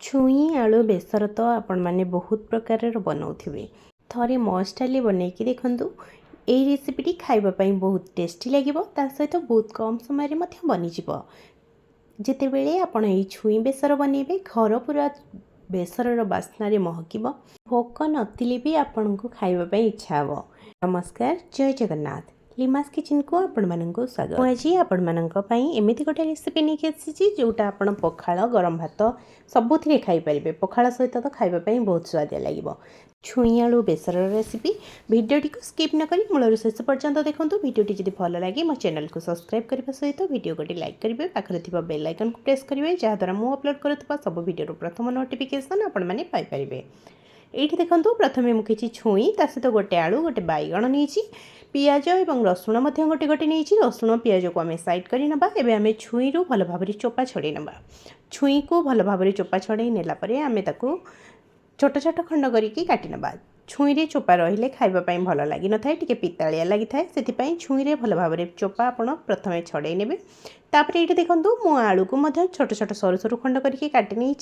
छुई आलू बेसर तो आपण मैंने बहुत प्रकार बनाऊे थे मस्टाली बनईकि देखूँ यही रेसिपीटी खावाई बहुत टेस्टी लगे सहित बहुत कम समय बनीज जिते बेले आपण ये छुई बेसर बनइबे घर पूरा बेसर बास्नार महकिब भोक नथिले भी आपण को खावाई इच्छा हे। नमस्कार, जय जगन्नाथ। लिमास किचन को आपण मानक स्वागत। आज आपण मानक पई एमिति गोटे रेसिपी नहीं आसी जोटा आपण पखाल गरम भात सबुथिरे खाई परिबे। पखाल सहित तो खाइबा पई बहुत स्वादिया लागिबो। छुई आलू बेसर रेसिपी भिडियोटी को स्किप न करी मूलर शेष पर्यंत देखंतु। भिडियोटी जदि भल लगे मो चैनल को सब्सक्राइब करबा सहित भिडियो गोटे लाइक करेंगे, पाखरे थिबा बेल आइकन को प्रेस करेंगे जहाँद्वारा मु अपलोड करुवा सब भिडियो प्रथम नोटिफिकेशन आपण माने पाई परिबे। ये देखो प्रथम मुझे छुई ता सहित गोटे आलू गोटे बैगण नहीं पियाज और रसुण गोटे गोटे नहीं रसुण पियाज को आम साइड कर ना। एवं आम छुई रू भल भाव चोपा छड़े ना। छुई को भल भाव चोपा छड़े नेलापर आम छोट छोट खंड करके काटी ना। छुई रे चोपा रहिले खाइबापी भल लगी न टे पितालिया लगी था। छुई रे भल भाव चोपा आपण प्रथम छड़े ने। तापर ये देखूँ मु आलू को छोट छोट सरू सरू खंड करके काटी नहीं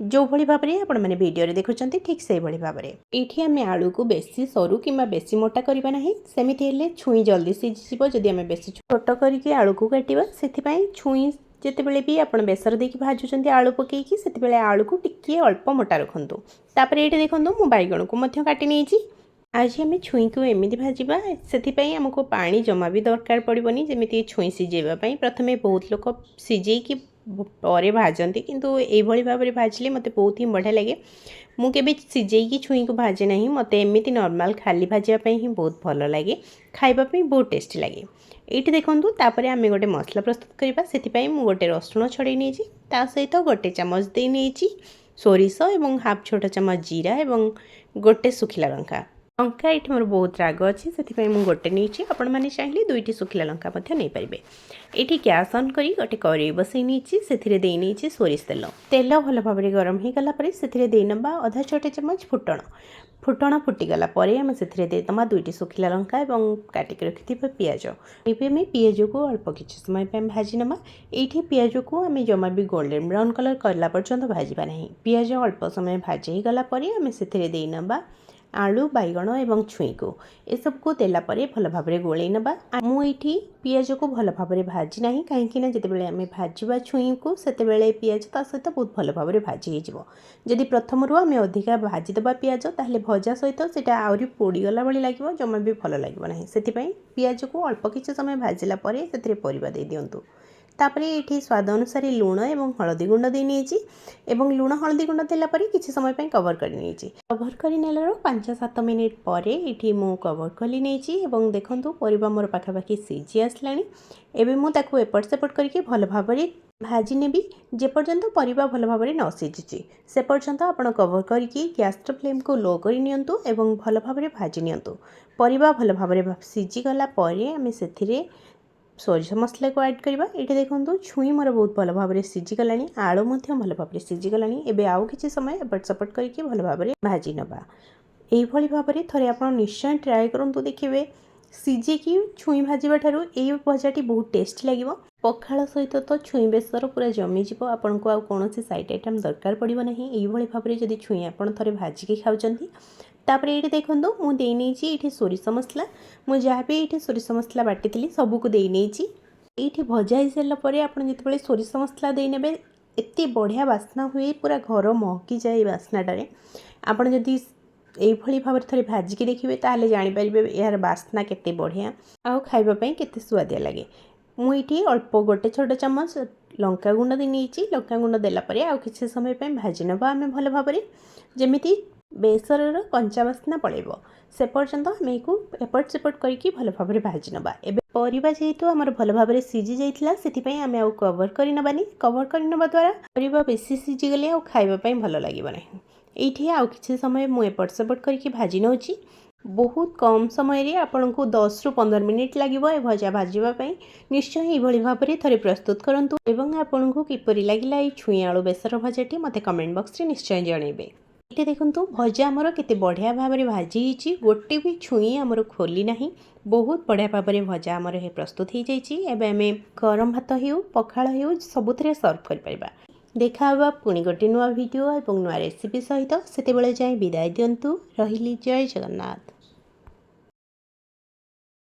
जो भली भाव में आपण मैंने वीडियो देखुं ठीक से भाई भाव में। ये आम आलू को बेसी सरू कि बेसी मोटा करवा ना, सेमती हेल्ले छुई जल्दी सीझीज। जदि आम बेसी छोट करके आलू को काटिबा से छुई जितेबले भी आप बेसर देकी भाजुंट आलू पकईकि से आलू को टिके अल्प मोटा रखुँ। तापर ये देखूँ मु बैगण को काटी नहीं। आज आम छुई को एमती भाजवा से आमको पानी जमा भी दरकार पड़ोनी जमी छुई सीझेवाई। प्रथम बहुत लोग सीझेकी पर भाजती किंतु यही भाव में भाजले मत बहुत ही बढ़िया लगे। मुझे सीझेकी छुई को भाजे ना, मत एमती नॉर्मल खाली भाजापी ही बहुत भल लगे, खाइबापी बहुत टेस्टी लगे। ये देखूँ तापर आम गोटे मसला प्रस्तुत करवा से गोटे रसुण छड़े नहीं सहित गोटे चामच दे नहीं सोरिष और हाफ छोट चामच जीरा और गोटे सुखिला लंका। लंका ये मोर बहुत राग अच्छी से गोटे नहीं आपण मैंने चाहिए दुईटी सुखिला लंका नहीं पारे। ये गैस ऑन करी गोटे कड़ाई बसई नहीं से सोरिष तेल तेल भल भाव में गरम हो गलापर से देना अधा छोटे चामच फुटण। फुटण फुटीगला आम से देना दुईटी सुखिला लंका और काटिक रखि पियाज। एवं पियाज को अल्प किसी समय भाजी ना। ये पियाज को आम जमा भी गोल्डन ब्राउन कलर करला पर्यंत भाजवा ना। पियाज अल्प समय भाजी गलापर आम से देना आलू बैगण और छुई को ये सब को देलापर भल भाव में गोल ना। मुझे पियाज को भल भाव में भाजी ना कहीं जिते आम भाजवा छुई को से पियाज ता सहित बहुत भल भाव में भाजी होदी। प्रथम आम अधिका भाजीदे पियाज ताहले भजा सहित से आहरी पोड़ीगला भाई लगे, जमा भी भल लगे ना। से पियाज को अल्प किसी समय भाजिला से परिवा दे दिंतु। तापर ये स्वाद अनुसार लुण और हलदी गुंड दे नहीं लुण हलदी गुंड देलापर किसी समय कवर कर कवर कर 5-7 मिनिट पर ये मु कवर कली नहीं। देखूँ परिवा मोर पाखापाखि सीझी आसला। एवं मुझे एपट सेपट करके भल भाव में भाजी नेबी जेपर्यंत परिवा भल भाव में न सीझी से पर्यंत आपण कवर करके गैस फ्लेम को लो कर नियंतु एवं भल भाव में भाजी नियंतु। परिवा भल भाव में सीझीगला आम से सोरिष मसला को ऐड करवा। ये देखो छुई मोर बहुत भल भाव में सीझीगला, आलू भल भाव में सीझीगला। एवं आउ कि समय एपट सेपट करके भल भाव में भाजी नवा। यही भाव में थे आप निश्चय ट्राए करूँ, देखिए सीझेकी छुई भाजवा ठारू ये भजाटी बहुत टेस्टी लगे। पखाल सहित तो छुई बेसर पूरा जमीज आपन को कौन सैड आइटम दरकार पड़ो ना। यही भाव में जब छुई आप थे भाजिकी खाऊँ। तापर ये देखूँ मुझे ये सोरिष मसला मुझे जहाँ भी ये सोरिष मसला बाटी सबको दे नहीं। ये भजा हो सारापर आप जो सोरिष मसला देने एत बढ़िया बास्ना हुए, पूरा घर महकी जाए बास्नाटे। आपड़ जदि यही भाव थे भाजिकी देखिए ताहले जानीपर यार बास्ना केते बढ़िया आउ खाइबापी केते स्वादिया लगे। मुझे अल्प गोटे छोट चामच लंका गुंड दे नहीं। लंका गुंड देलापर आउ किसी समय भाजी नवा आम भल भाव में जमीती बेसर कंचा बास्ना पड़ेब से पर्यंत आम एपट सेपट करके भल भाव में भाजी नवा। एबे परिवा जेहेतु आमर भल भाव में सीझी जाइथिला सेथिपई आम आउ कवर कर नबानी। कवर कर नबा द्वारा परिवा बेसी सीझी गले आउ खाइबापी भल लागिबो नाही। ये आउ किसी समय मुझे एपट सेपट करके भाजी नौची। बहुत कम समय आपन को 10 ରୁ 15 मिनिट लगे भजा भाजवाई। निश्चय यही भाव में थे प्रस्तुत करूँ एवं आपन को किपरि लगिला ये छुई आलू बेसर भजाटी मत कमेंट बॉक्स रे निश्चय जनइबे। ये देखूँ भजा आमर केते बढ़िया भाव में भाजी गोटे भी छुई आमर खोली ना। बहुत बढ़िया भाव में भजा आमर प्रस्तुत हो जाए। आम गरम भात हो पखाल हो सबुथ सर्व कर। देखा हवा पुणी गोटे नुआ वीडियो और नुआ रेसिपी सहित सेतेबेले जाए विदाय दियंतु रहिली जय जगन्नाथ।